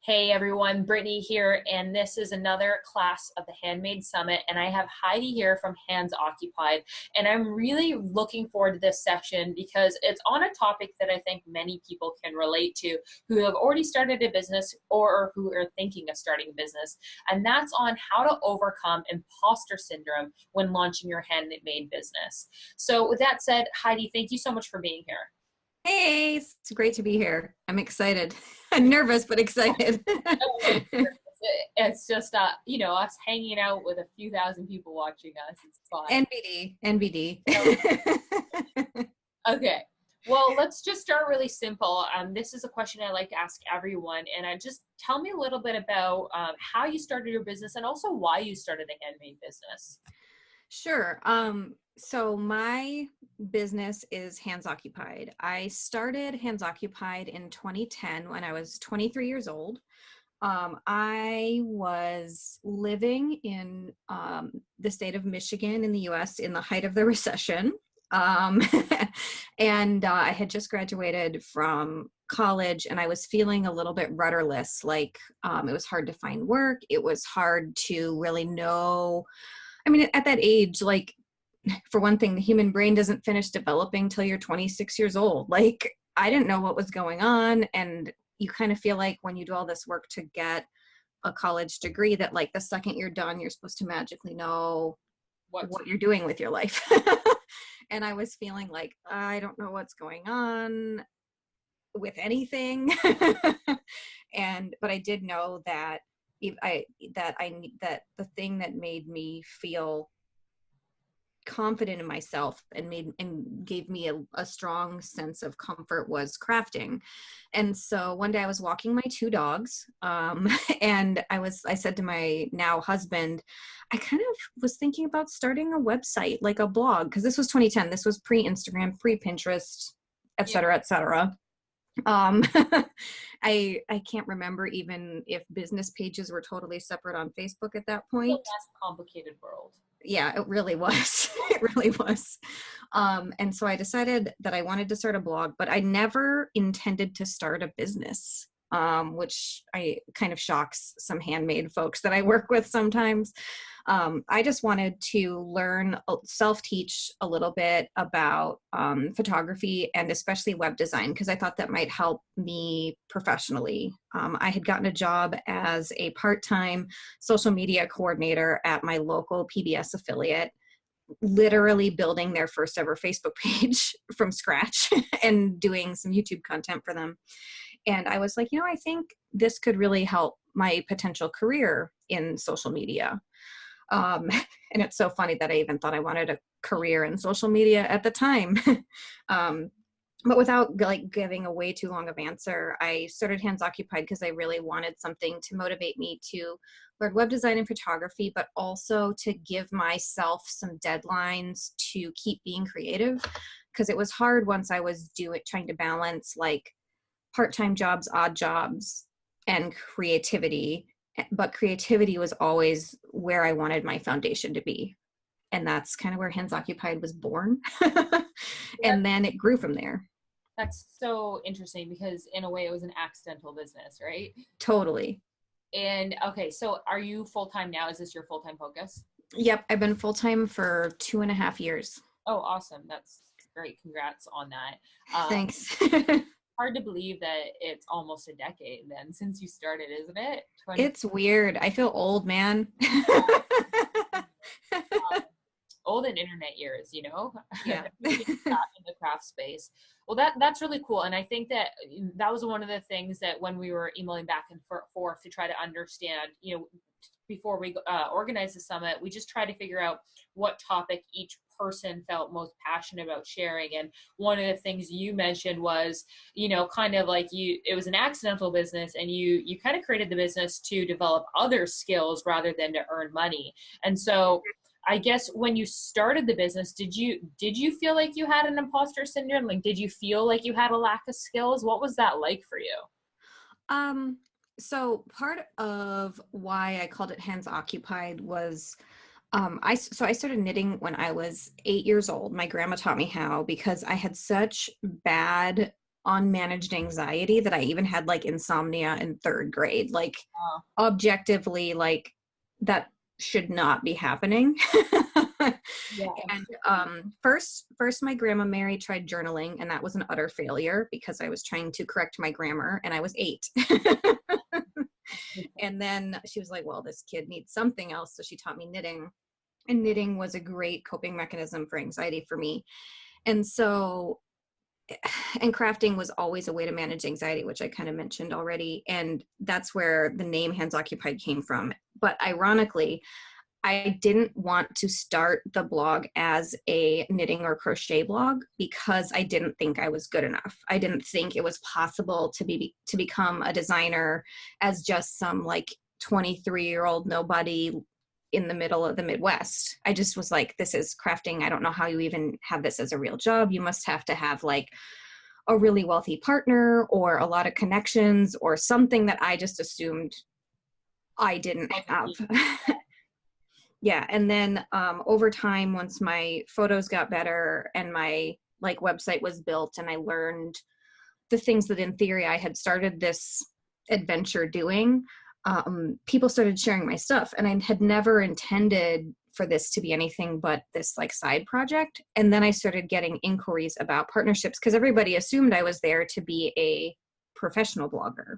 Hey everyone, Brittany here, and this is another class of the Handmade Summit, and I have Heidi here from Hands Occupied, and I'm really looking forward to this session because it's on a topic that I think many people can relate to who have already started a business or who are thinking of starting a business, and that's on how to overcome imposter syndrome when launching your handmade business. So with that said, Heidi, thank you so much for being here. Hey, it's great to be here. I'm excited. I'm nervous, but excited. It's just us hanging out with a few thousand people watching us. It's fun. NBD. Okay, well, let's just start really simple. This is a question I like to ask everyone, and just tell me a little bit about how you started your business and also why you started a handmade business. Sure. So my business is Hands Occupied. I started Hands Occupied in 2010 when I was 23 years old. I was living in the state of Michigan in the US in the height of the recession. Um, and I had just graduated from college and I was feeling a little bit rudderless. Like it was hard to find work. It was hard to really know. I mean, at that age, like, for one thing, the human brain doesn't finish developing till you're 26 years old. Like, I didn't know what was going on. And you kind of feel like when you do all this work to get a college degree that like the second you're done, you're supposed to magically know what you're doing with your life. And I was feeling like, I don't know what's going on with anything. But I did know that that the thing that made me feel confident in myself and gave me a strong sense of comfort was crafting. And so one day I was walking my two dogs, and I said to my now husband, I kind of was thinking about starting a website, like a blog, because this was 2010. This was pre-Instagram, pre-Pinterest, et cetera, et cetera. I can't remember even if business pages were totally separate on Facebook at that point. It's a less complicated world. Yeah, it really was. It really was. And so I decided that I wanted to start a blog, but I never intended to start a business, which I kind of shocks some handmade folks that I work with sometimes. I just wanted to learn, self-teach a little bit about photography and especially web design, because I thought that might help me professionally. I had gotten a job as a part-time social media coordinator at my local PBS affiliate, literally building their first ever Facebook page from scratch and doing some YouTube content for them. And I was like, I think this could really help my potential career in social media. And it's so funny that I even thought I wanted a career in social media at the time. But without like giving a way too long of answer, I started Hands Occupied because I really wanted something to motivate me to learn web design and photography, but also to give myself some deadlines to keep being creative. Because it was hard once I was trying to balance like part-time jobs, odd jobs, and creativity. But creativity was always where I wanted my foundation to be. And that's kind of where Hands Occupied was born. And then it grew from there. That's so interesting because in a way it was an accidental business, right? Totally. And okay, so are you full-time now? Is this your full-time focus? Yep. I've been full-time for 2.5 years. Oh, awesome. That's great. Congrats on that. Thanks. Hard to believe that it's almost a decade then since you started, isn't it? It's weird. I feel old, man. Old in internet years, Yeah. in the craft space. Well, that's really cool. And I think that was one of the things that when we were emailing back and forth to try to understand, before we organized the summit, we just tried to figure out what topic each person felt most passionate about sharing. And one of the things you mentioned was, kind of like it was an accidental business and you kind of created the business to develop other skills rather than to earn money. And so I guess when you started the business, did you feel like you had an imposter syndrome? Like, did you feel like you had a lack of skills? What was that like for you? So part of why I called it Hands Occupied was I started knitting when I was 8 years old. My grandma taught me how because I had such bad unmanaged anxiety that I even had like insomnia in third grade. Like Oh, objectively, like that should not be happening. yeah. And first my grandma Mary tried journaling, and that was an utter failure because I was trying to correct my grammar and I was 8. And then she was like, well, this kid needs something else, so she taught me knitting, and knitting was a great coping mechanism for anxiety for me. And so, and crafting was always a way to manage anxiety, which I kind of mentioned already, and that's where the name Hands Occupied came from. But ironically, I didn't want to start the blog as a knitting or crochet blog because I didn't think I was good enough. I didn't think it was possible to become a designer as just some like 23-year-old nobody in the middle of the Midwest. I just was like, this is crafting. I don't know how you even have this as a real job. You must have to have like a really wealthy partner or a lot of connections or something that I just assumed I didn't have. Yeah. And then over time, once my photos got better and my like website was built and I learned the things that in theory I had started this adventure doing, people started sharing my stuff, and I had never intended for this to be anything but this like side project. And then I started getting inquiries about partnerships because everybody assumed I was there to be a professional blogger.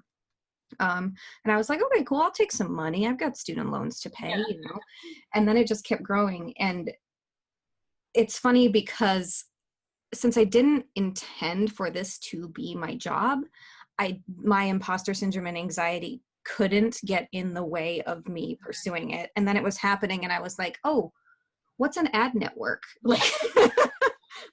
And I was like, okay, cool, I'll take some money. I've got student loans to pay, Yeah. you know. And then it just kept growing. And it's funny because since I didn't intend for this to be my job, my imposter syndrome and anxiety couldn't get in the way of me pursuing it. And then it was happening and I was like, oh, what's an ad network? Like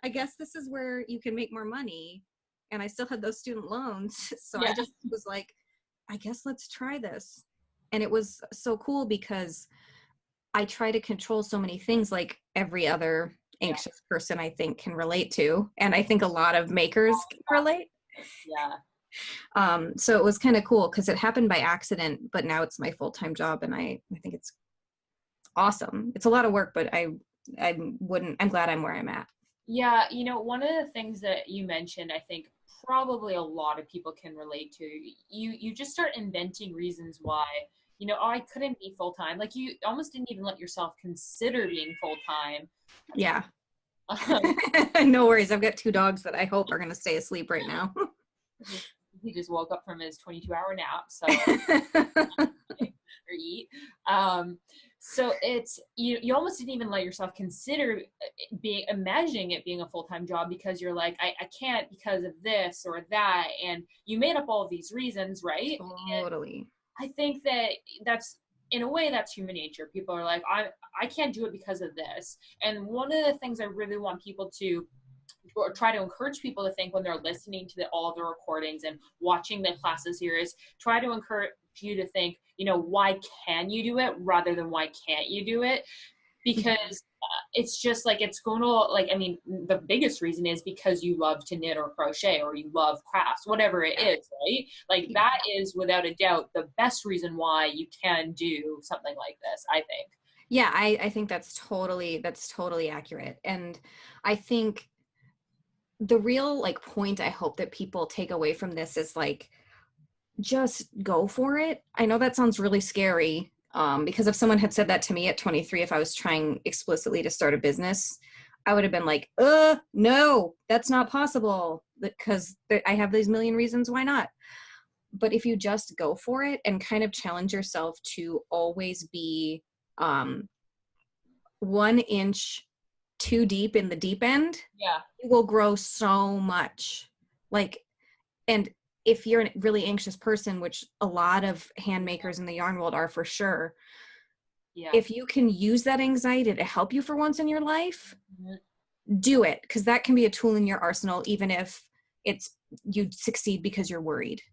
I guess this is where you can make more money. And I still had those student loans. So Yeah. I just was like, I guess let's try this. And it was so cool because I try to control so many things like every other Yeah. anxious person I think can relate to. And I think a lot of makers can relate. Yeah. So it was kind of cool because it happened by accident, but now it's my full-time job and I think it's awesome. It's a lot of work, but I'm glad I'm where I'm at. Yeah, one of the things that you mentioned, I think probably a lot of people can relate to. You just start inventing reasons why, oh, I couldn't be full time. Like you almost didn't even let yourself consider being full time. Yeah. No worries. I've got 2 dogs that I hope are going to stay asleep right now. He just woke up from his 22-hour nap, so or eat. So it's you almost didn't even let yourself consider imagining it being a full-time job because you're like, I can't because of this or that, and you made up all of these reasons, right? Totally. And I think that that's in a way that's human nature. People are like, I can't do it because of this. And one of the things I really want people to or try to encourage people to think when they're listening to all the recordings and watching the classes here is try to encourage you to think, why can you do it rather than why can't you do it? Because it's just like it's going to like, I mean, the biggest reason is because you love to knit or crochet or you love crafts, whatever it is, right? Like that is without a doubt the best reason why you can do something like this, I think. Yeah, I think that's totally accurate. And I think the real like point I hope that people take away from this is like, just go for it. I know that sounds really scary because if someone had said that to me at 23, if I was trying explicitly to start a business, I would have been like, no, that's not possible because I have these million reasons why not. But if you just go for it and kind of challenge yourself to always be 1 inch too deep in the deep end, Yeah. you will grow so much. Like, and if you're a really anxious person, which a lot of hand makers in the yarn world are for sure, Yeah. if you can use that anxiety to help you for once in your life, Mm-hmm. do it, because that can be a tool in your arsenal, even if it's you succeed because you're worried.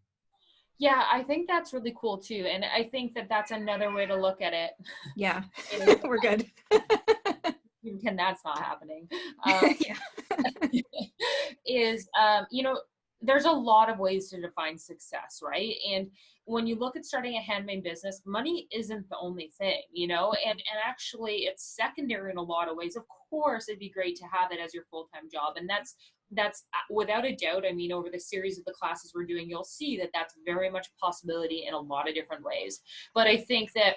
Yeah, I think that's really cool too. And I think that that's another way to look at it. Yeah, we're good. Pretend that's not happening. Yeah. Is, there's a lot of ways to define success, right? And when you look at starting a handmade business, money isn't the only thing, and actually it's secondary in a lot of ways. Of course, it'd be great to have it as your full-time job. And that's that's without a doubt. I mean, over the series of the classes we're doing, you'll see that that's very much a possibility in a lot of different ways. But I think that,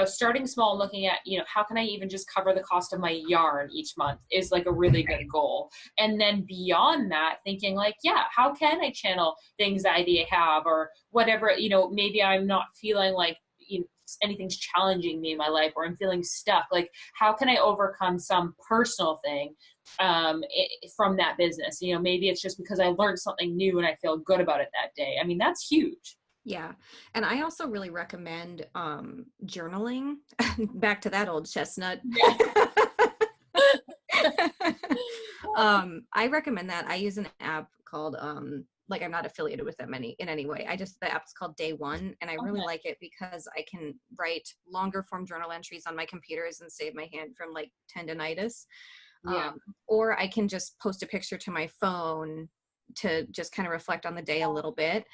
starting small, looking at, how can I even just cover the cost of my yarn each month is like a really good goal. And then beyond that, thinking like, yeah, how can I channel the anxiety I have, or whatever, maybe I'm not feeling like, anything's challenging me in my life, or I'm feeling stuck. Like, how can I overcome some personal thing from that business? Maybe it's just because I learned something new and I feel good about it that day. I mean, that's huge. Yeah. And I also really recommend journaling. Back to that old chestnut. Yeah. I recommend that. I use an app called I'm not affiliated with them in any way. The app's called Day One, and I really like it because I can write longer form journal entries on my computers and save my hand from like tendonitis. Yeah. Or I can just post a picture to my phone to just kind of reflect on the day a little bit.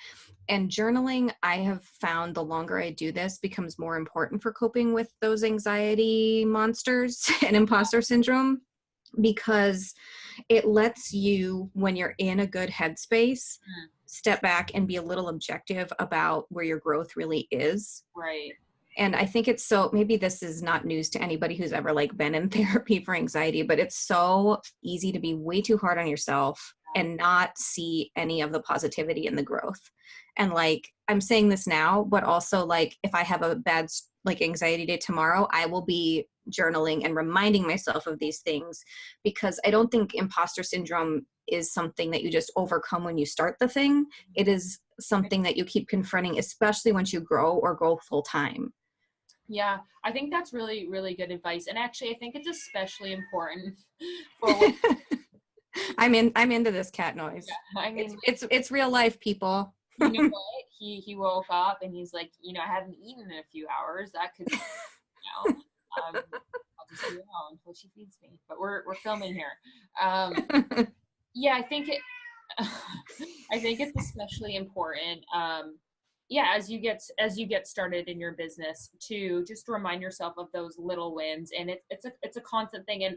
And journaling, I have found the longer I do this becomes more important for coping with those anxiety monsters and imposter syndrome, because it lets you, when you're in a good headspace, step back and be a little objective about where your growth really is. Right. And I think maybe this is not news to anybody who's ever like been in therapy for anxiety, but it's so easy to be way too hard on yourself and not see any of the positivity in the growth. And like, I'm saying this now, but also like, if I have a bad like anxiety day tomorrow, I will be journaling and reminding myself of these things, because I don't think imposter syndrome is something that you just overcome when you start the thing. It is something that you keep confronting, especially once you grow or go full time. Yeah, I think that's really, really good advice. And actually, I think it's especially important for I'm into this cat noise. Yeah, I mean, it's real life, people. You know what? He woke up and he's like, I haven't eaten in a few hours. That could, I'll just do it now until she feeds me. But we're filming here. Yeah, I think it's especially important. As you get started in your business, to just remind yourself of those little wins. And it's a constant thing. And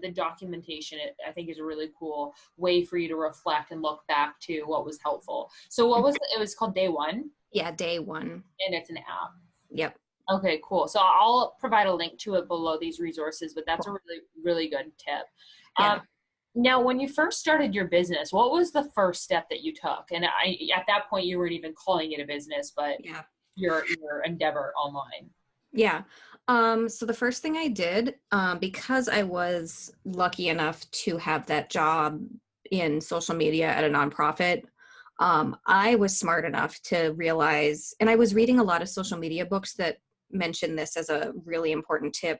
the documentation, I think, is a really cool way for you to reflect and look back to what was helpful. So it was called Day One? Yeah, Day One. And it's an app. Yep. Okay, cool. So I'll provide a link to it below these resources, but that's cool. A really, really good tip. Yeah. Now, when you first started your business, what was the first step that you took? And at that point, you weren't even calling it a business, but your endeavor online. Yeah. So the first thing I did, because I was lucky enough to have that job in social media at a nonprofit, I was smart enough to realize, and I was reading a lot of social media books that mention this as a really important tip.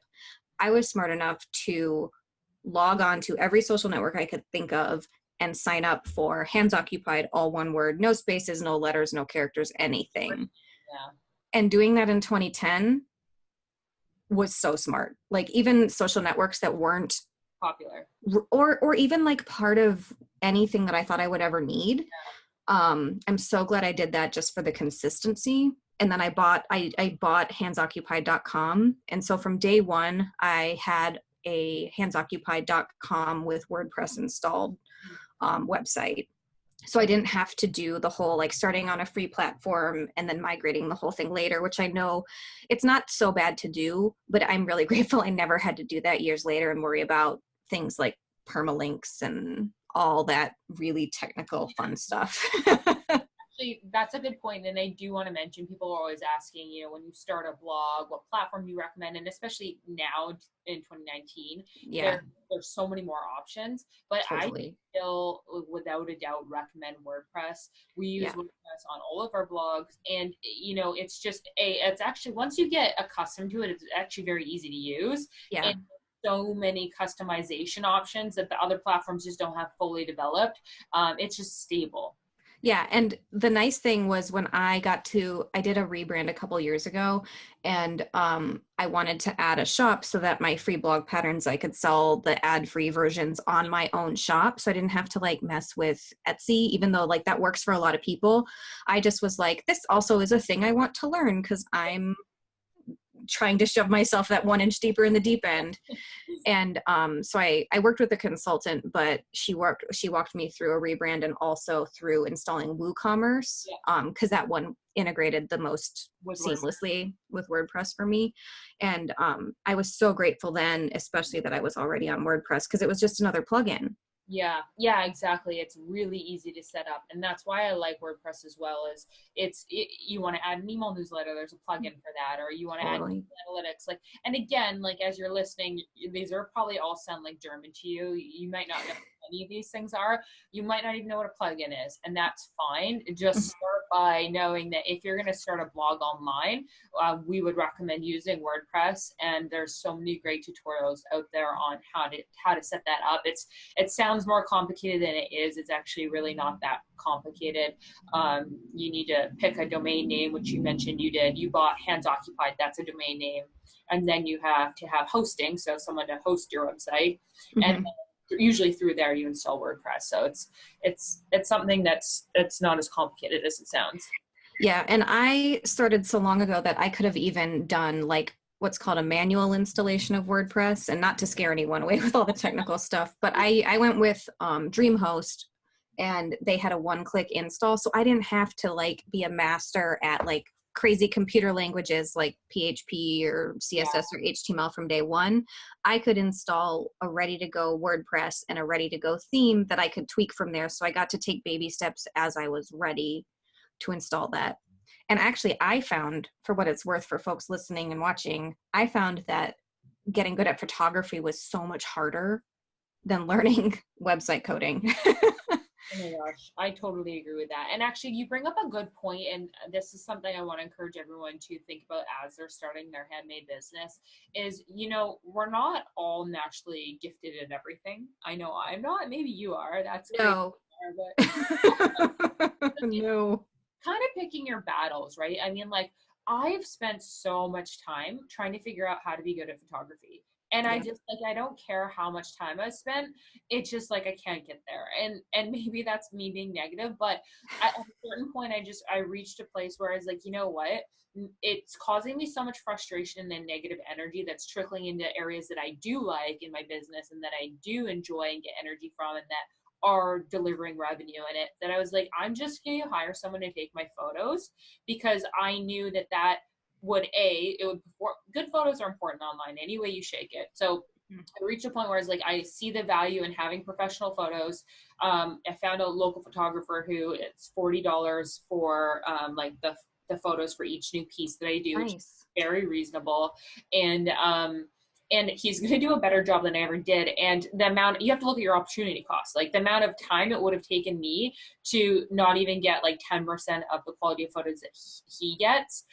I was smart enough to log on to every social network I could think of and sign up for Hands Occupied, all one word, no spaces, no letters, no characters, anything. Yeah. And doing that in 2010 was so smart. Like, even social networks that weren't popular or even like part of anything that I thought I would ever need. I'm so glad I did that just for the consistency. And then I bought handsoccupied.com. And so from day one, I had a handsoccupied.com with WordPress installed website. So I didn't have to do the whole like starting on a free platform and then migrating the whole thing later, which I know it's not so bad to do, but I'm really grateful I never had to do that years later and worry about things like permalinks and all that really technical fun stuff. Actually, that's a good point. And I do want to mention, people are always asking, when you start a blog, what platform do you recommend? And especially now in 2019, there's so many more options. But totally. I still, without a doubt, recommend WordPress. We use WordPress on all of our blogs. And, it's actually, once you get accustomed to it, it's actually very easy to use. Yeah. And so many customization options that the other platforms just don't have fully developed. It's just stable. Yeah. And the nice thing was when I did a rebrand a couple years ago, and I wanted to add a shop so that my free blog patterns, I could sell the ad-free versions on my own shop. So I didn't have to like mess with Etsy, even though like that works for a lot of people. I just was like, this also is a thing I want to learn because I'm trying to shove myself that 1 inch deeper in the deep end. And so I worked with a consultant, but she walked me through a rebrand and also through installing WooCommerce, because that one integrated the most seamlessly with WordPress for me. And I was so grateful then, especially that I was already on WordPress, because it was just another plugin. Yeah, exactly. It's really easy to set up, and that's why I like WordPress as well. Is you want to add an email newsletter, there's a plugin for that, or you want to add analytics. Like, and again, like as you're listening, these are probably all sound like German to you. You might not know what any of these things are. You might not even know what a plugin is, and that's fine. Just start by knowing that if you're going to start a blog online, we would recommend using WordPress, and there's so many great tutorials out there on how to set that up. It sounds more complicated than it is. It's actually really not that complicated. You need to pick a domain name, which you mentioned you did. You bought Hands Occupied, that's a domain name. And then you have to have hosting, so someone to host your website. And usually through there you install WordPress. So it's something that's not as complicated as it sounds. Yeah, and I started so long ago that I could have even done like what's called a manual installation of WordPress, and not to scare anyone away with all the technical stuff, but I went with DreamHost, and they had a one-click install, so I didn't have to like be a master at like crazy computer languages like PHP or CSS or HTML from day one. I could install a ready-to-go WordPress and a ready-to-go theme that I could tweak from there, so I got to take baby steps as I was ready to install that. And actually, I found, for what it's worth for folks listening and watching, I found that getting good at photography was so much harder than learning website coding. Oh my gosh, I totally agree with that. And actually, you bring up a good point, and this is something I want to encourage everyone to think about as they're starting their handmade business, is, we're not all naturally gifted at everything. I know I'm not. Maybe you are. That's great. No. No. Kind of picking your battles, right? I mean, like, I've spent so much time trying to figure out how to be good at photography. And I just, like, I don't care how much time I spent. It's just like, I can't get there. And maybe that's me being negative, but at a certain point, I reached a place where I was like, you know what? It's causing me so much frustration and negative energy that's trickling into areas that I do like in my business and that I do enjoy and get energy from, and that are delivering revenue in it, that I was like, I'm just going to hire someone to take my photos, because I knew that would good photos are important online any way you shake it. So I reached a point where I was like, I see the value in having professional photos. I found a local photographer who it's $40 for like the photos for each new piece that I do, which is very reasonable. And he's going to do a better job than I ever did. And the amount, you have to look at your opportunity cost, like the amount of time it would have taken me to not even get like 10% of the quality of photos that he gets.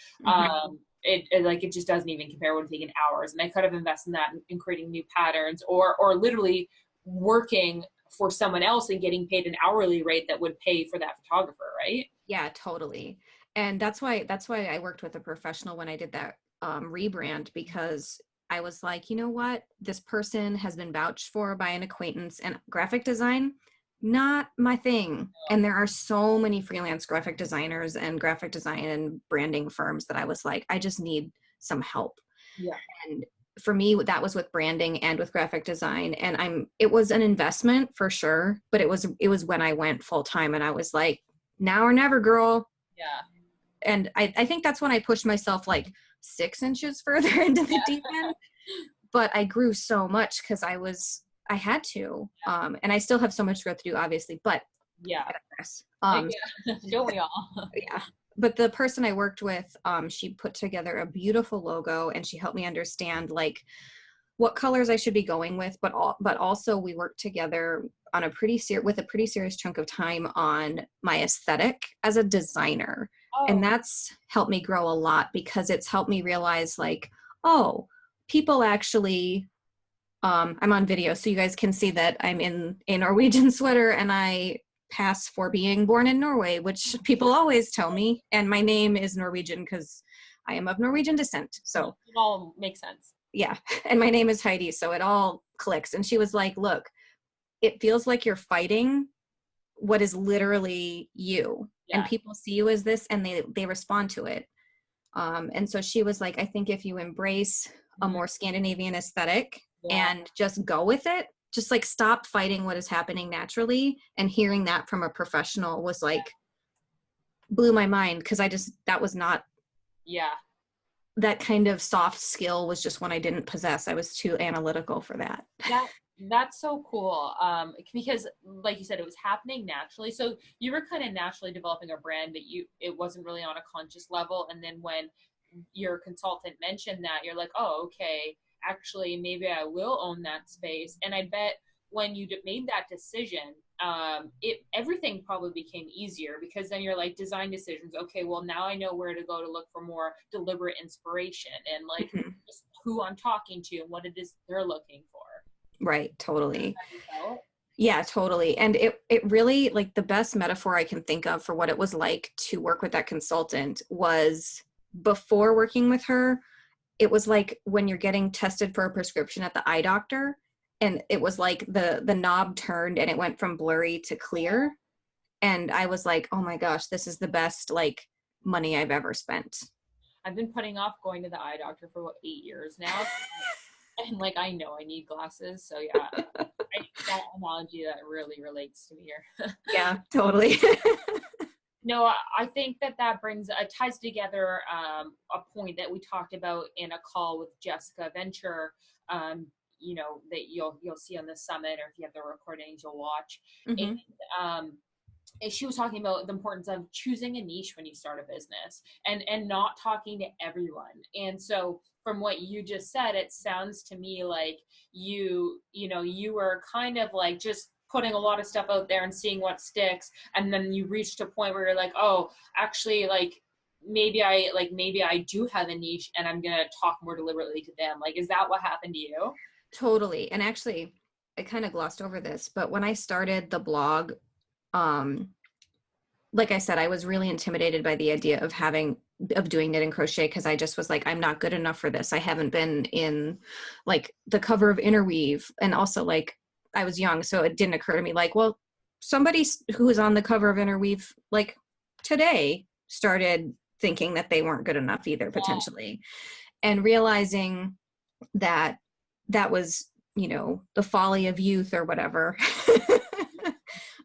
It just doesn't even compare. It would have taken hours. And I could have invested in that in creating new patterns, or literally working for someone else and getting paid an hourly rate that would pay for that photographer. Right. Yeah, totally. And that's why I worked with a professional when I did that rebrand, because I was like, you know what? This person has been vouched for by an acquaintance, and graphic design, not my thing. And there are so many freelance graphic designers and graphic design and branding firms that I was like, I just need some help. Yeah. And for me, that was with branding and with graphic design. And it was an investment for sure, but it was when I went full time, and I was like, now or never, girl. Yeah. And I think that's when I pushed myself like 6 inches further into the deep end, but I grew so much because I had to, and I still have so much growth to do, obviously, but don't we all? Yeah. But the person I worked with, she put together a beautiful logo, and she helped me understand like what colors I should be going with, but also we worked together on with a pretty serious chunk of time on my aesthetic as a designer. And that's helped me grow a lot, because it's helped me realize like, oh, people actually, I'm on video, so you guys can see that I'm in a Norwegian sweater, and I pass for being born in Norway, which people always tell me. And my name is Norwegian because I am of Norwegian descent. So it all makes sense. Yeah. And my name is Heidi, so it all clicks. And she was like, look, it feels like you're fighting what is literally you. And people see you as this, and they respond to it. And so she was like, I think if you embrace a Mhm. more Scandinavian aesthetic Yeah. and just go with it, just like stop fighting what is happening naturally, and hearing that from a professional was like, blew my mind, because that was not, Yeah. that kind of soft skill was just one I didn't possess. I was too analytical for that. That that's so cool. Because like you said, it was happening naturally. So you were kind of naturally developing a brand, but it wasn't really on a conscious level. And then when your consultant mentioned that, you're like, oh, okay, actually, maybe I will own that space. And I bet when you made that decision, it everything probably became easier, because then you're like, design decisions. Okay, well, now I know where to go to look for more deliberate inspiration, and like Mhm. just who I'm talking to and what it is they're looking for. Right, totally. How you felt? Yeah, totally. And it really, like, the best metaphor I can think of for what it was like to work with that consultant was, before working with her, it was like when you're getting tested for a prescription at the eye doctor, and it was like the knob turned and it went from blurry to clear, and I was like, oh my gosh, this is the best, like, money I've ever spent. I've been putting off going to the eye doctor for what, 8 years now, and like I know I need glasses, so yeah, that analogy that really relates to me here. Yeah, totally. No, I think that brings ties together a point that we talked about in a call with Jessica Venture. That you'll see on the summit, or if you have the recordings, you'll watch. And Hmm. um, she was talking about the importance of choosing a niche when you start a business, and not talking to everyone. And so from what you just said, it sounds to me like you were kind of like just putting a lot of stuff out there and seeing what sticks, and then you reached a point where you're like, oh, actually, like maybe I do have a niche, and I'm gonna talk more deliberately to them. Like, is that what happened to you? Totally. And actually, I kind of glossed over this, but when I started the blog, um, like I said, I was really intimidated by the idea of doing knit and crochet, because I just was like, I'm not good enough for this. I haven't been in, like, the cover of Interweave, and also, like, I was young, so it didn't occur to me, like, well, somebody who is on the cover of Interweave, like, today, started thinking that they weren't good enough either, potentially, and realizing that that was, the folly of youth or whatever.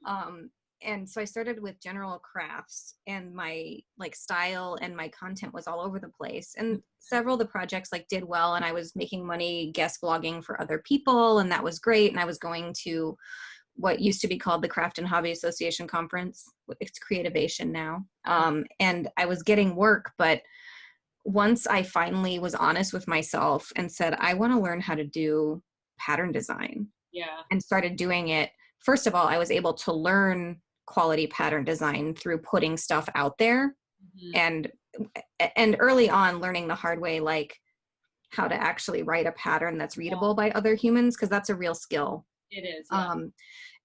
um, and so I started with general crafts, and my, like, style and my content was all over the place, and several of the projects, like, did well, and I was making money guest blogging for other people, and that was great. And I was going to what used to be called the Craft and Hobby Association conference. It's Creativation now. And I was getting work, but once I finally was honest with myself and said, I want to learn how to do pattern design, Yeah. and started doing it, first of all, I was able to learn quality pattern design through putting stuff out there, Hmm. and early on learning the hard way, like, how to actually write a pattern that's readable by other humans, because that's a real skill. It is, yeah. um,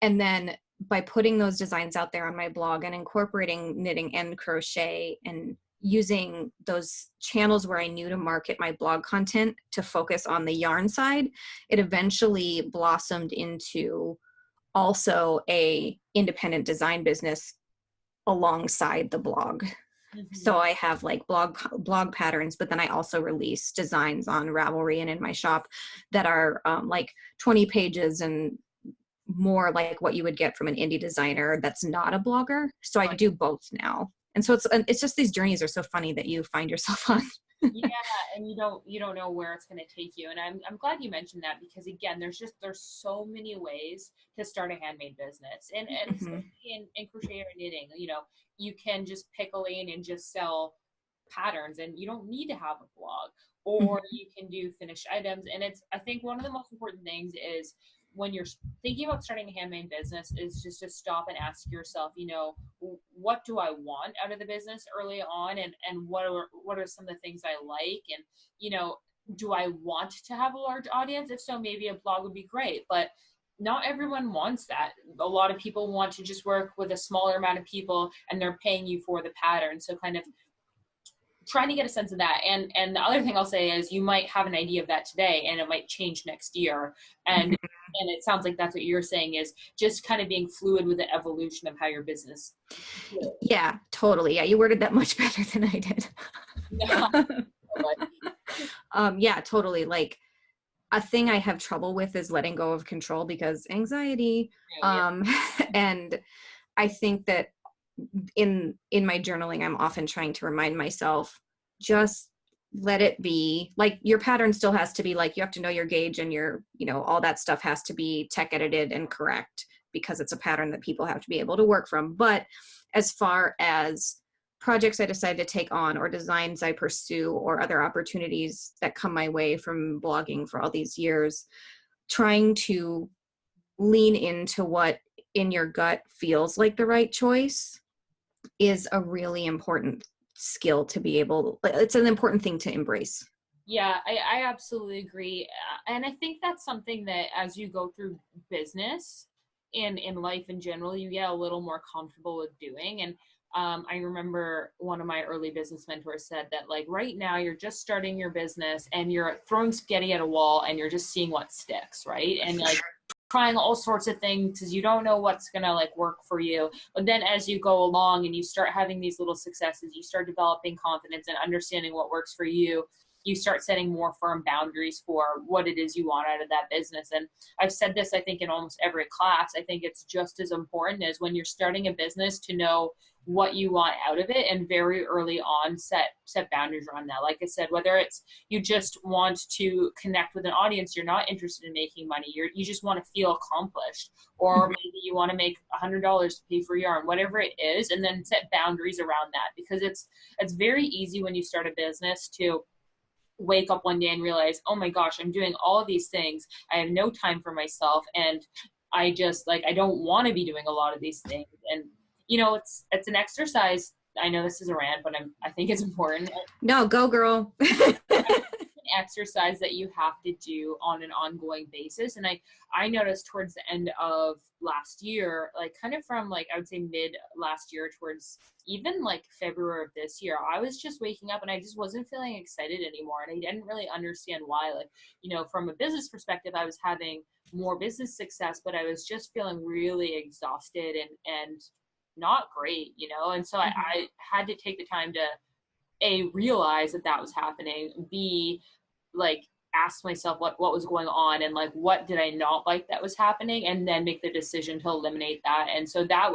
and then by putting those designs out there on my blog and incorporating knitting and crochet, and using those channels where I knew to market my blog content to focus on the yarn side, it eventually blossomed into also a independent design business alongside the blog. So Hmm. I have, like, blog patterns, but then I also release designs on Ravelry and in my shop that are, like, 20 pages and more like what you would get from an indie designer that's not a blogger. So I Right. do both now. And so it's just, these journeys are so funny that you find yourself on. Yeah, and you don't know where it's going to take you. And I'm glad you mentioned that, because again, there's so many ways to start a handmade business, and Mhm. especially in crochet or knitting. You can just pick a lane and just sell patterns, and you don't need to have a blog, or Mhm. you can do finished items. And it's I think one of the most important things is, when you're thinking about starting a handmade business, is just to stop and ask yourself, what do I want out of the business early on, and what are some of the things I like, and you know do I want to have a large audience? If so, maybe a blog would be great, but not everyone wants that. A lot of people want to just work with a smaller amount of people, and they're paying you for the pattern. So kind of trying to get a sense of that. And the other thing I'll say is you might have an idea of that today and it might change next year. And it sounds like that's what you're saying, is just kind of being fluid with the evolution of how your business is. Yeah, totally. Yeah, you worded that much better than I did. Yeah. Yeah, totally. Like, a thing I have trouble with is letting go of control because anxiety. And I think that in my journaling, I'm often trying to remind myself, just let it be. Like, your pattern still has to be, like, you have to know your gauge, and your, all that stuff has to be tech edited and correct because it's a pattern that people have to be able to work from. But as far as projects I decide to take on, or designs I pursue, or other opportunities that come my way from blogging for all these years, trying to lean into what in your gut feels like the right choice is a really important skill to be able, it's an important thing to embrace. Yeah, I absolutely agree. And I think that's something that as you go through business and in life in general, you get a little more comfortable with doing. And I remember one of my early business mentors said that, like, right now you're just starting your business and you're throwing spaghetti at a wall and you're just seeing what sticks, right? And like trying all sorts of things because you don't know what's gonna like work for you. But then as you go along and you start having these little successes, you start developing confidence and understanding what works for you. You start setting more firm boundaries for what it is you want out of that business. And I've said this, I think, in almost every class. I think it's just as important as when you're starting a business to know what you want out of it, and very early on set boundaries around that. Like I said, whether it's you just want to connect with an audience, you're not interested in making money, you just want to feel accomplished, or maybe you want to make $100 to pay for yarn, whatever it is, and then set boundaries around that. Because it's very easy when you start a business to wake up one day and realize, oh my gosh, I'm doing all of these things, I have no time for myself, and I just, like, I don't want to be doing a lot of these things. And it's an exercise. I know this is a rant, but I think it's important. No, go girl. Exercise that you have to do on an ongoing basis. And I noticed towards the end of last year, like kind of from like, I would say mid last year towards even like February of this year, I was just waking up and I just wasn't feeling excited anymore. And I didn't really understand why. Like, from a business perspective, I was having more business success, but I was just feeling really exhausted and not great, And so I had to take the time to realize that was happening, B, like ask myself what was going on, and like what did I not like that was happening, and then make the decision to eliminate that. And so that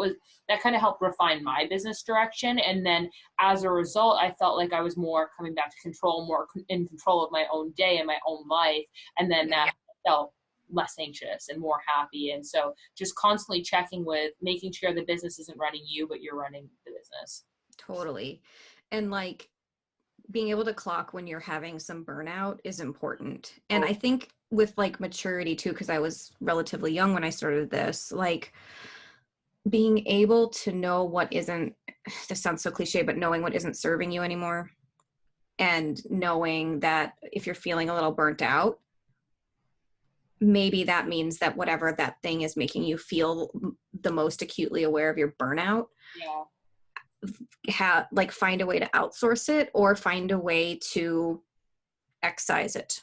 kind of helped refine my business direction. And then as a result, I felt like I was more coming back to control, more in control of my own day and my own life. And then that felt less anxious and more happy. And so just constantly checking with making sure the business isn't running you, but you're running the business. Totally. And like, being able to clock when you're having some burnout is important. And I think with like maturity too, because I was relatively young when I started this, like being able to know what isn't, this sounds so cliche, but knowing what isn't serving you anymore, and knowing that if you're feeling a little burnt out, maybe that means that whatever that thing is making you feel the most acutely aware of your burnout, find a way to outsource it or find a way to excise it.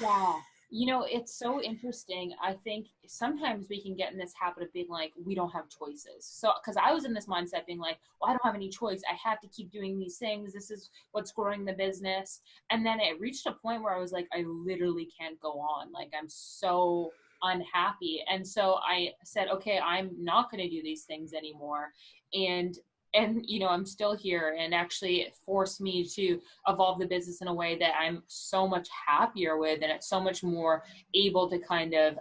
Yeah. It's so interesting. I think sometimes we can get in this habit of being like, we don't have choices. So, because I was in this mindset being like, well, I don't have any choice. I have to keep doing these things. This is what's growing the business. And then it reached a point where I was like, I literally can't go on. Like, I'm so unhappy. And so I said, okay, I'm not going to do these things anymore. And I'm still here, and actually it forced me to evolve the business in a way that I'm so much happier with, and it's so much more able to kind of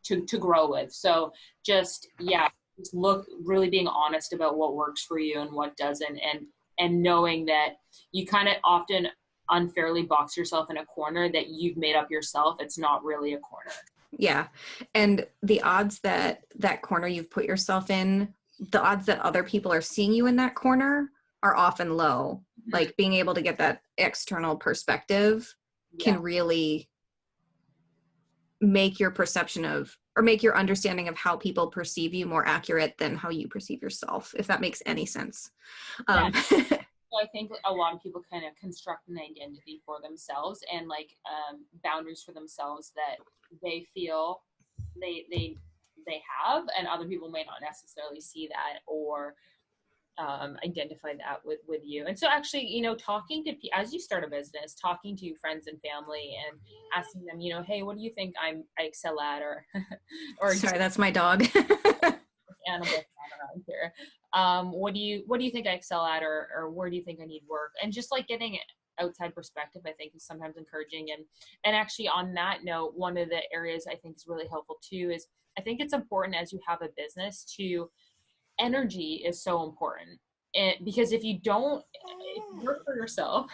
to grow with. So just really being honest about what works for you and what doesn't, and knowing that you kind of often unfairly box yourself in a corner that you've made up yourself. It's not really a corner. Yeah. And the odds that corner you've put yourself in, the odds that other people are seeing you in that corner are often low. Mm-hmm. Like being able to get that external perspective can really make your perception of, or make your understanding of how people perceive you more accurate than how you perceive yourself, if that makes any sense. So I think a lot of people kind of construct an identity for themselves and like boundaries for themselves that they feel they have, and other people may not necessarily see that or identify that with you. And so actually, talking to as you start a business, talking to friends and family and asking them, hey, what do you think I excel at, or or Sorry, that's my dog. animals around here. What do you think I excel at, or where do you think I need work? And just like getting outside perspective, I think is sometimes encouraging. And actually, on that note, one of the areas I think is really helpful too is I think it's important as you have a business to energy is so important. And because if you don't work for yourself,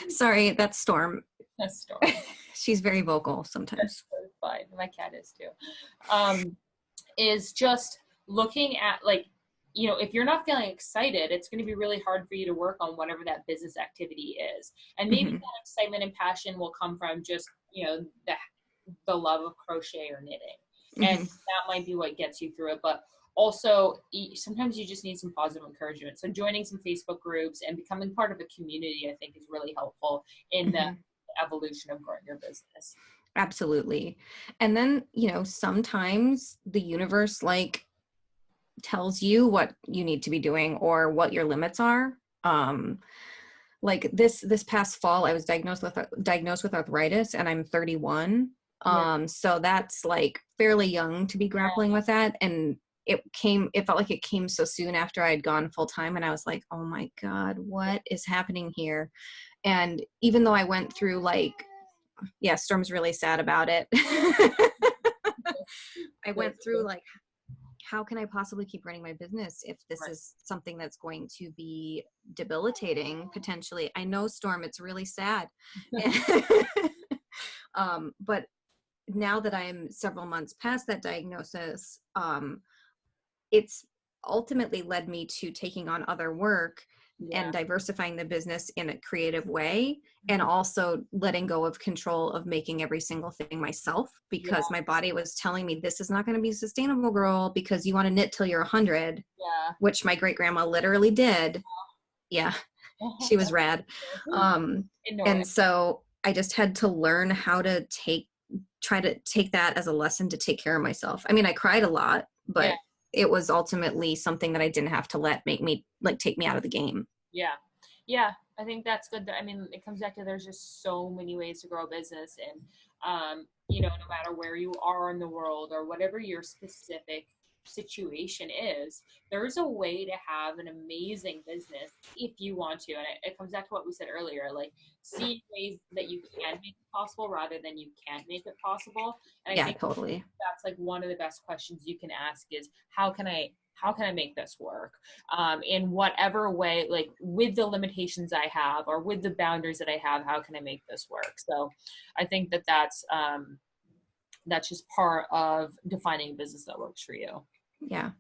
Sorry, that's Storm. that's story. She's very vocal sometimes. That's fine. My cat is too. Is just looking at like, if you're not feeling excited, it's going to be really hard for you to work on whatever that business activity is. And maybe Mm-hmm. that excitement and passion will come from just, the love of crochet or knitting. And Mm-hmm. that might be what gets you through it. But also, sometimes you just need some positive encouragement. So joining some Facebook groups and becoming part of a community, I think, is really helpful in the Mm-hmm. evolution of growing your business. Absolutely. And then, sometimes the universe like tells you what you need to be doing or what your limits are. Like this past fall, I was diagnosed with arthritis, and I'm 31. Yeah. So that's like fairly young to be grappling with that. And it felt like it came so soon after I had gone full time, and I was like, oh my God, what is happening here? And even though I went through like, yeah, Storm's really sad about it. I went through like, how can I possibly keep running my business if this Right. is something that's going to be debilitating potentially? I know, Storm, it's really sad. But now that I'm several months past that diagnosis, it's ultimately led me to taking on other work Yeah. and diversifying the business in a creative way, and also letting go of control of making every single thing myself, because Yeah. my body was telling me this is not going to be sustainable, girl, because you want to knit till you're 100, Yeah. which my great grandma literally did. Yeah, she was rad. And so I just had to learn how to try to take that as a lesson to take care of myself. I mean, I cried a lot, Yeah. but it was ultimately something that I didn't have to let make me like take me out of the game. Yeah. Yeah. I think that's good. I mean, it comes back to there's just so many ways to grow a business. And, no matter where you are in the world or whatever your specific situation is, there's a way to have an amazing business if you want to. And it comes back to what we said earlier, like seeing ways that you can make it possible rather than you can't make it possible. And I Yeah, think totally. that's like one of the best questions you can ask is how can I make this work in whatever way, like with the limitations I have or with the boundaries that I have, how can I make this work? So I think that's just part of defining a business that works for you. Yeah.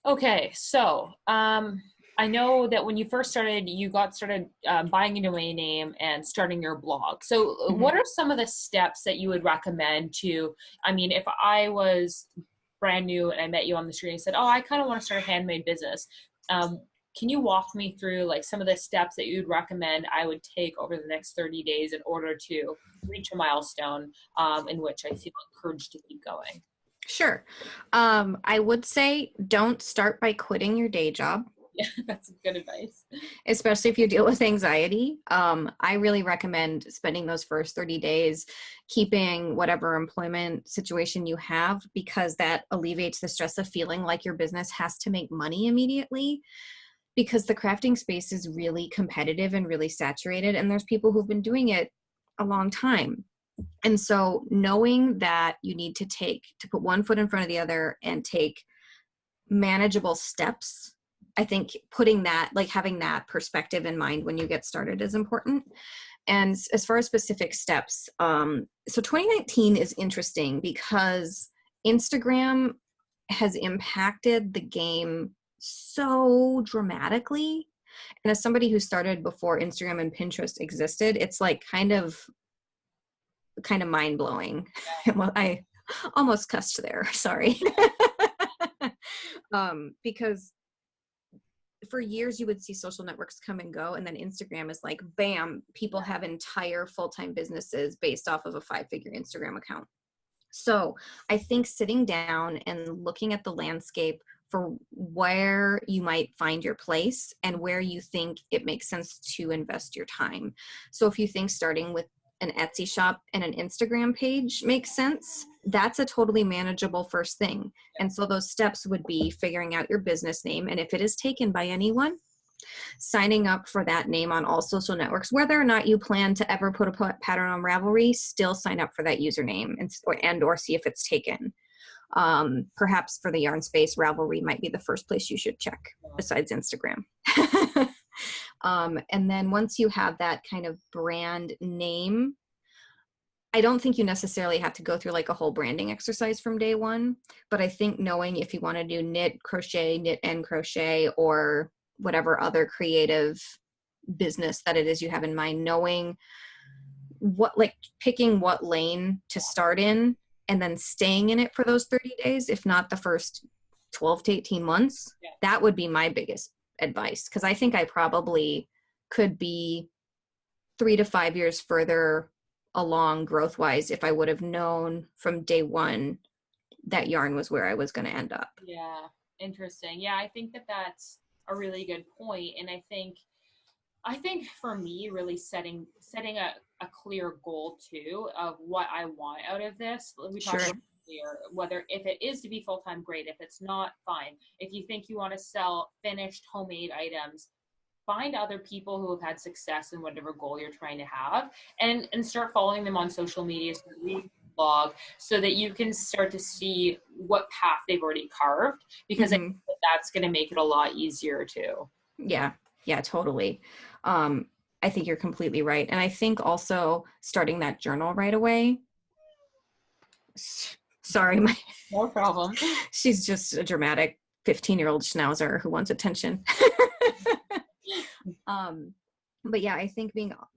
Okay, so I know that when you first started, you got started buying a domain name and starting your blog. So, Mm-hmm. what are some of the steps that you would recommend to? I mean, if I was brand new and I met you on the street and said, "Oh, I kind of want to start a handmade business," can you walk me through like some of the steps that you'd recommend I would take over the next 30 days in order to reach a milestone in which I feel encouraged to keep going? Sure. I would say don't start by quitting your day job, Yeah, that's good advice. especially if you deal with anxiety. I really recommend spending those first 30 days keeping whatever employment situation you have, because that alleviates the stress of feeling like your business has to make money immediately, because the crafting space is really competitive and really saturated, and there's people who've been doing it a long time. And so knowing that you need to put one foot in front of the other and take manageable steps, I think putting that, like having that perspective in mind when you get started is important. And as far as specific steps, so 2019 is interesting because Instagram has impacted the game so dramatically. And as somebody who started before Instagram and Pinterest existed, it's like kind of mind blowing. Well, I almost cussed there. Sorry. Because for years you would see social networks come and go, and then Instagram is like, bam, people have entire full-time businesses based off of a 5-figure Instagram account. So I think sitting down and looking at the landscape for where you might find your place and where you think it makes sense to invest your time. So if you think starting with an Etsy shop and an Instagram page makes sense, that's a totally manageable first thing. And so those steps would be figuring out your business name. And if it is taken by anyone, signing up for that name on all social networks, whether or not you plan to ever put a pattern on Ravelry, still sign up for that username and or see if it's taken. Perhaps for the yarn space, Ravelry might be the first place you should check besides Instagram. And then once you have that kind of brand name, I don't think you necessarily have to go through like a whole branding exercise from day one, but I think knowing if you want to do knit and crochet, or whatever other creative business that it is you have in mind, knowing what, like picking what lane to start in and then staying in it for those 30 days, if not the first 12 to 18 months, that would be my biggest advice. Because I think I probably could be 3 to 5 years further along growth wise if I would have known from day one that yarn was where I was going to end up. Yeah, interesting. Yeah, I think that that's a really good point. And I think for me, really setting a clear goal too of what I want out of this. We talked about earlier, whether if it is to be full-time, great. If it's not, fine. If you think you want to sell finished homemade items, find other people who have had success in whatever goal you're trying to have, and start following them on social media, blog, so that you can start to see what path they've already carved, because I think that's going to make it a lot easier too. Yeah, totally. I think you're completely right. And I think also starting that journal right away. Sorry, no problem. She's just a dramatic 15-year-old schnauzer who wants attention. But yeah, I think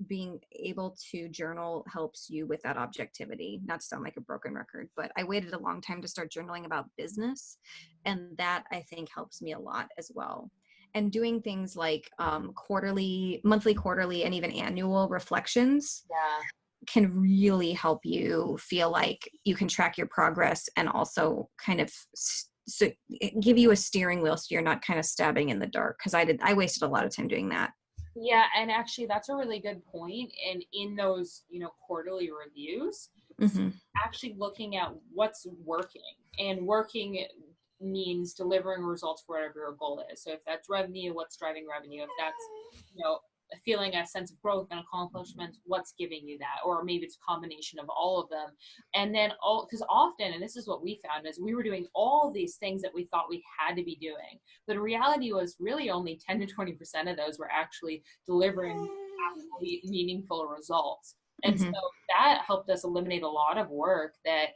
being able to journal helps you with that objectivity. Not to sound like a broken record, but I waited a long time to start journaling about business, and that I think helps me a lot as well. And doing things like monthly, quarterly, and even annual reflections can really help you feel like you can track your progress, and also kind of give you a steering wheel so you're not kind of stabbing in the dark. Because I wasted a lot of time doing that. Yeah, and actually that's a really good point. And in those, quarterly reviews, actually looking at what's working, and working means delivering results for whatever your goal is. So if that's revenue, what's driving revenue? If that's, feeling a sense of growth and accomplishment, what's giving you that? Or maybe it's a combination of all of them. And then because often, and this is what we found, is we were doing all these things that we thought we had to be doing, but the reality was really only 10 to 20% of those were actually delivering actually meaningful results. And so that helped us eliminate a lot of work that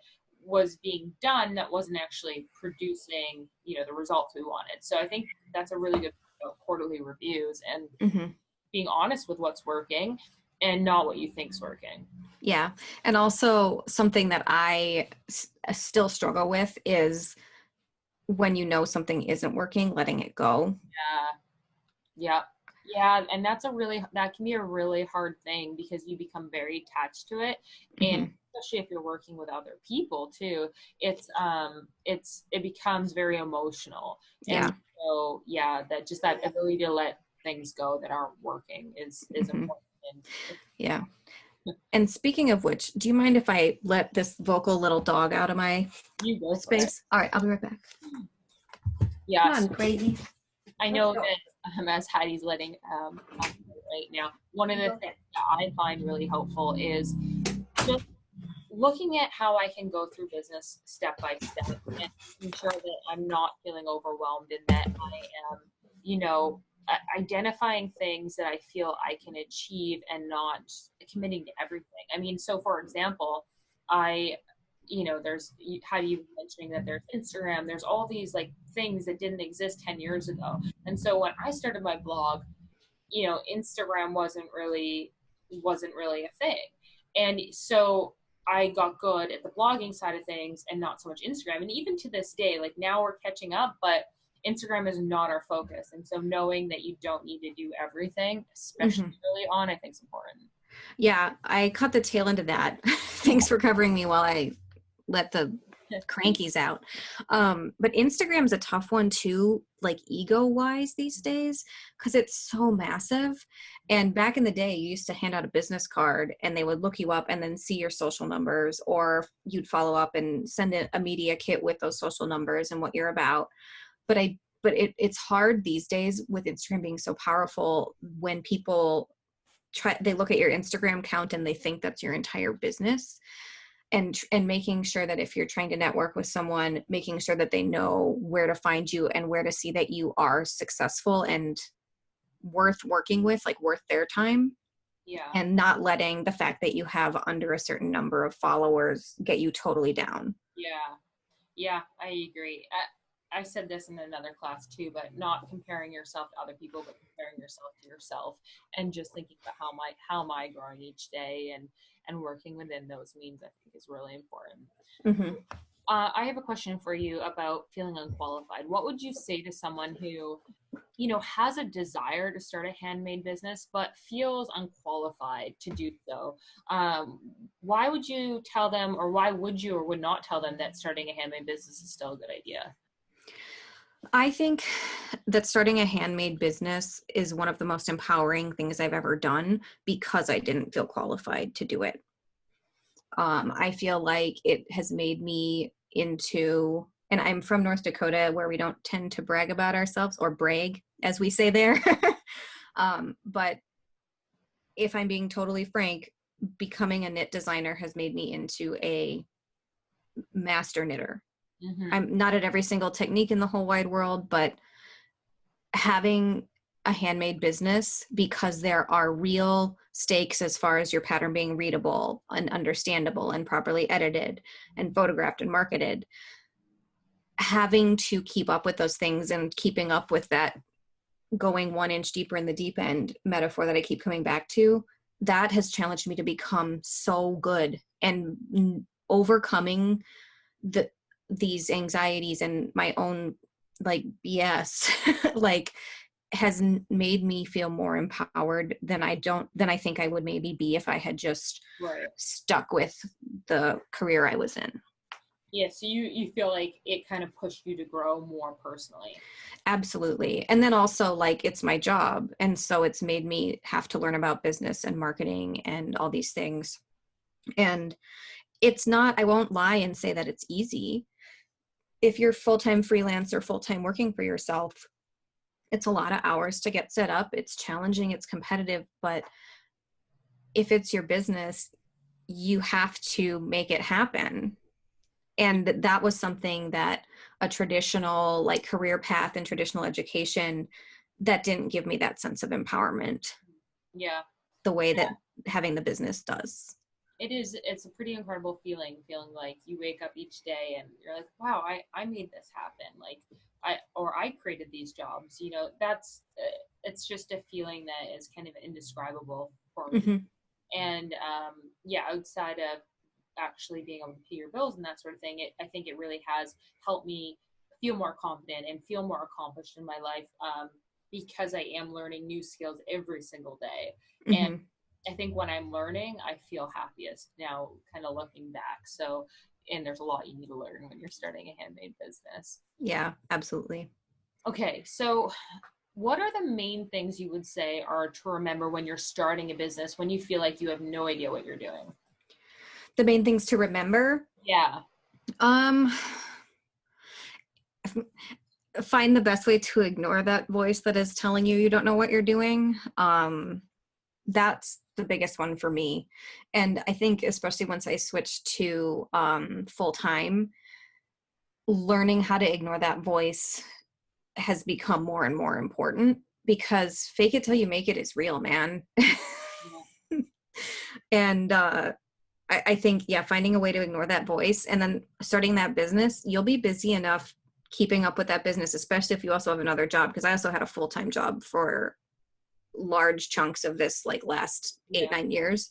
was being done that wasn't actually producing, the results we wanted. So I think that's a really good quarterly reviews, and being honest with what's working and not what you think's working. Yeah. And also something that I still struggle with is when something isn't working, letting it go. Yeah. And that can be a really hard thing, because you become very attached to it. And especially if you're working with other people too, it becomes very emotional. And so that ability to let things go that aren't working is important. Yeah. And speaking of which, do you mind if I let this vocal little dog out of my space? All right, I'll be right back. Yeah. Come on, crazy. I know that as Heidi's letting right now, one of the things that I find really helpful is just looking at how I can go through business step by step, and ensure that I'm not feeling overwhelmed, and that I am, identifying things that I feel I can achieve and not committing to everything. I mean, so for example, there's how you mentioning that there's Instagram, there's all these like things that didn't exist 10 years ago. And so when I started my blog, Instagram wasn't really a thing. And so I got good at the blogging side of things and not so much Instagram. And even to this day, like now we're catching up, but Instagram is not our focus. And so knowing that you don't need to do everything, especially Mhm. early on, I think is important. Yeah, I caught the tail end of that. Thanks for covering me while I let the crankies out. But Instagram's a tough one too, like ego wise these days, because it's so massive. And back in the day, you used to hand out a business card and they would look you up and then see your social numbers, or you'd follow up and send a media kit with those social numbers and what you're about. But it's hard these days with Instagram being so powerful when people they look at your Instagram count and they think that's your entire business, and making sure that if you're trying to network with someone, making sure that they know where to find you and where to see that you are successful and worth working with, like worth their time, Yeah. and not letting the fact that you have under a certain number of followers get you totally down. Yeah. Yeah, I agree. I said this in another class too, but not comparing yourself to other people, but comparing yourself to yourself, and just thinking about how am I growing each day, and working within those means, I think is really important. Mm-hmm. I have a question for you about feeling unqualified. What would you say to someone who, has a desire to start a handmade business, but feels unqualified to do so? Why would you tell them, or why would you or would not tell them that starting a handmade business is still a good idea? I think that starting a handmade business is one of the most empowering things I've ever done because I didn't feel qualified to do it. I feel like it has made me into, and I'm from North Dakota where we don't tend to brag about ourselves, or brag, as we say there. But if I'm being totally frank, becoming a knit designer has made me into a master knitter. Mm-hmm. I'm not at every single technique in the whole wide world, but having a handmade business, because there are real stakes as far as your pattern being readable and understandable and properly edited and photographed and marketed, having to keep up with those things and keeping up with that going 1 inch deeper in the deep end metaphor that I keep coming back to, that has challenged me to become so good, and overcoming these anxieties and my own like BS like has made me feel more empowered than I think I would maybe be if I had just Right. stuck with the career I was in. Yeah, so you feel like it kind of pushed you to grow more personally. Absolutely. And then also, like, it's my job, and so it's made me have to learn about business and marketing and all these things. And it's not, I won't lie and say that it's easy. If you're full-time freelance or full-time working for yourself, it's a lot of hours to get set up. It's challenging, it's competitive, but if it's your business, you have to make it happen. And that was something that a traditional like career path and traditional education, that didn't give me that sense of empowerment Yeah. the way that having the business does. It's a pretty incredible feeling like you wake up each day and you're like, wow, I made this happen. Like I created these jobs, that's, it's just a feeling that is kind of indescribable for me. Mm-hmm. And yeah, outside of actually being able to pay your bills and that sort of thing, I think it really has helped me feel more confident and feel more accomplished in my life, because I am learning new skills every single day. And Mm-hmm. I think when I'm learning, I feel happiest now, kind of looking back. So, and there's a lot you need to learn when you're starting a handmade business. Yeah, absolutely. Okay, so what are the main things you would say are to remember when you're starting a business, when you feel like you have no idea what you're doing? The main things to remember, Yeah. um, find the best way to ignore that voice that is telling you you don't know what you're doing. That's the biggest one for me. And I think especially once I switched to full time, learning how to ignore that voice has become more and more important, because fake it till you make it is real, man. Yeah. And I think, yeah, finding a way to ignore that voice and then starting that business, you'll be busy enough keeping up with that business, especially if you also have another job. Because I also had a full-time job for large chunks of this like last Yeah. 8-9 years.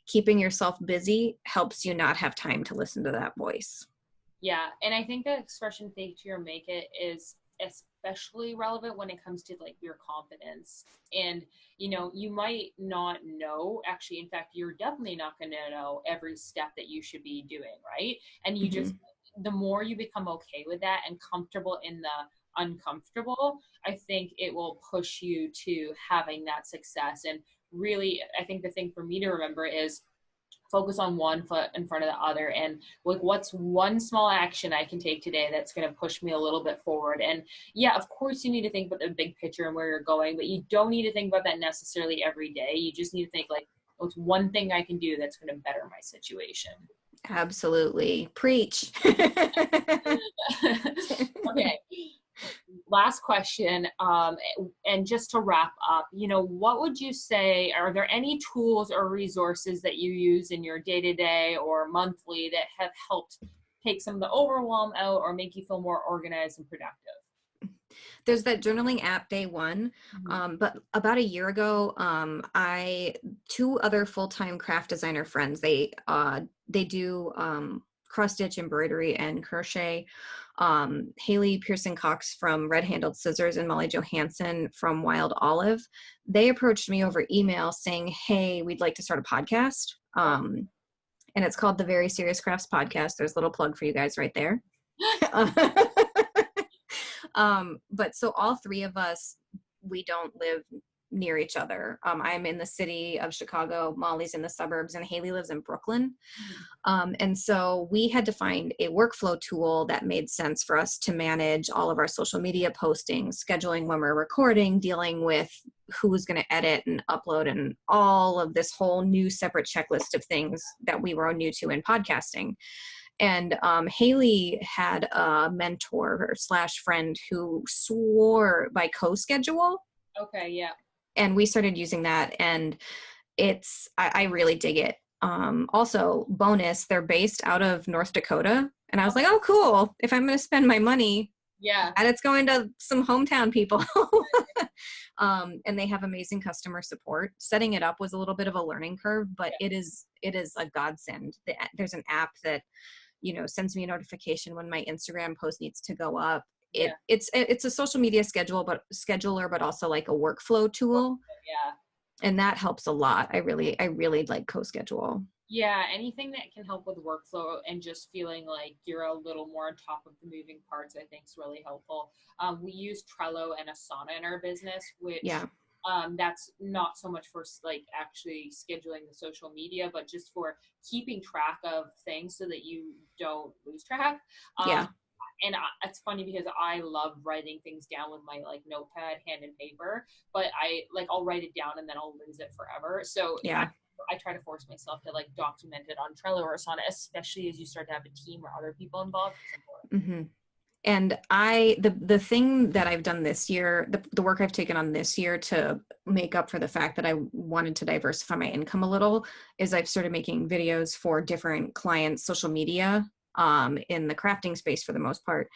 Keeping yourself busy helps you not have time to listen to that voice. Yeah. And I think that expression fake to your make it is especially relevant when it comes to like your confidence. And, you know, you might not know, actually, in fact, you're definitely not going to know every step that you should be doing, right? And you just, Mhm. the more you become okay with that and comfortable in the uncomfortable, I think it will push you to having that success. And really, I think the thing for me to remember is focus on one foot in front of the other, and like what's one small action I can take today that's going to push me a little bit forward. And yeah, of course you need to think about the big picture and where you're going, but you don't need to think about that necessarily every day. You just need to think like, what's one thing I can do that's going to better my situation. Absolutely. Preach. Okay, last question, and just to wrap up, you know, what would you say, are there any tools or resources that you use in your day-to-day or monthly that have helped take some of the overwhelm out or make you feel more organized and productive? There's that journaling app, Day One. Mhm. But about a year ago, I two other full-time craft designer friends, they do cross stitch, embroidery, and crochet. Haley Pearson Cox from Red Handled Scissors and Molly Johansson from Wild Olive. They approached me over email saying, "Hey, we'd like to start a podcast." And it's called the Very Serious Crafts Podcast. There's a little plug for you guys right there. But so all three of us, we don't live near each other. I'm in the city of Chicago, Molly's in the suburbs, and Haley lives in Brooklyn. And so we had to find a workflow tool that made sense for us to manage all of our social media postings, scheduling when we're recording, dealing with who's going to edit and upload, and all of this whole new separate checklist of things that we were new to in podcasting. And Haley had a mentor slash friend who swore by CoSchedule. Okay, yeah. And we started using that, and I really dig it. Also, bonus, they're based out of North Dakota. And I was like, oh, cool. If I'm going to spend my money, Yeah. and it's going to some hometown people. And they have amazing customer support. Setting it up was a little bit of a learning curve, but it is a godsend. There's an app that, you know, sends me a notification when my Instagram post needs to go up. Yeah. It's a social media scheduler, but also like a workflow tool. Yeah. And that helps a lot. I really like CoSchedule. Yeah, anything that can help with workflow and just feeling like you're a little more on top of the moving parts, I think is really helpful. We use Trello and Asana in our business, which Yeah. that's not so much for like actually scheduling the social media, but just for keeping track of things so that you don't lose track. Yeah. And it's funny because I love writing things down with my like notepad, pen and paper, but I'll write it down and then I'll lose it forever. So Yeah. I try to force myself to like document it on Trello or Asana, especially as you start to have a team or other people involved. Mm-hmm. And the thing that I've done this year, the work I've taken on this year to make up for the fact that I wanted to diversify my income a little, is I've started making videos for different clients' social media in the crafting space for the most part.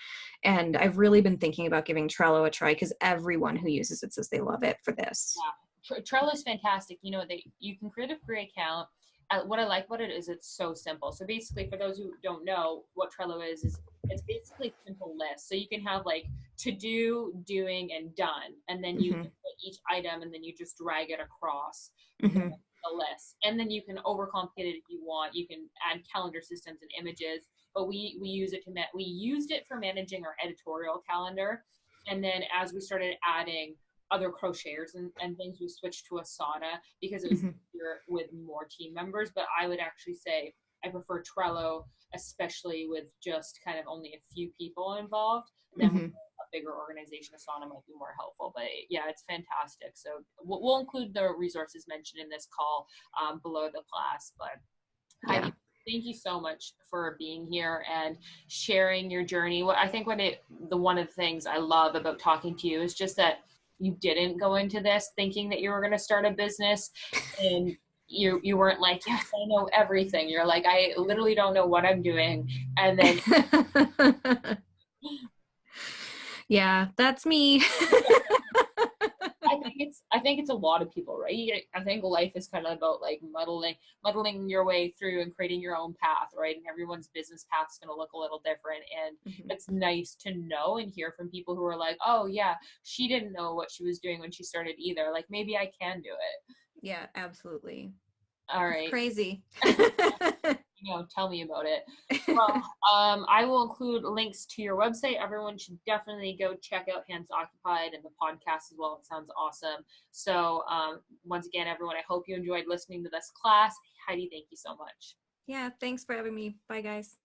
And I've really been thinking about giving Trello a try because everyone who uses it says they love it for this. Yeah. Trello is fantastic. You know, you can create a free account. What I like about it is it's so simple. So basically, for those who don't know what Trello is it's basically a simple list. So you can have like to do, doing, and done, and then you can put each item, and then you just drag it across Mm-hmm. the list. And then you can overcomplicate it if you want. You can add calendar systems and images. But we used it for managing our editorial calendar, and then as we started adding other crocheters and things, we switched to Asana because it was easier with more team members. But I would actually say I prefer Trello, especially with just kind of only a few people involved. And then with a bigger organization, Asana might be more helpful. But yeah, it's fantastic. So we'll include the resources mentioned in this call below the class. But Heidi, thank you so much for being here and sharing your journey. I think one of the things I love about talking to you is just that you didn't go into this thinking that you were going to start a business, and you weren't like, yes, I know everything. You're like, I literally don't know what I'm doing. And then yeah, that's me. I think think it's a lot of people, right? I think life is kind of about like muddling your way through and creating your own path, right? And everyone's business path is going to look a little different. And Mhm. it's nice to know and hear from people who are like, oh yeah, she didn't know what she was doing when she started either. Like maybe I can do it. Yeah, absolutely. All It's right. crazy. Tell me about it. Well, I will include links to your website. Everyone should definitely go check out Hands Occupied and the podcast as well. It sounds awesome. So, once again, everyone, I hope you enjoyed listening to this class. Heidi, thank you so much. Yeah, thanks for having me. Bye, guys.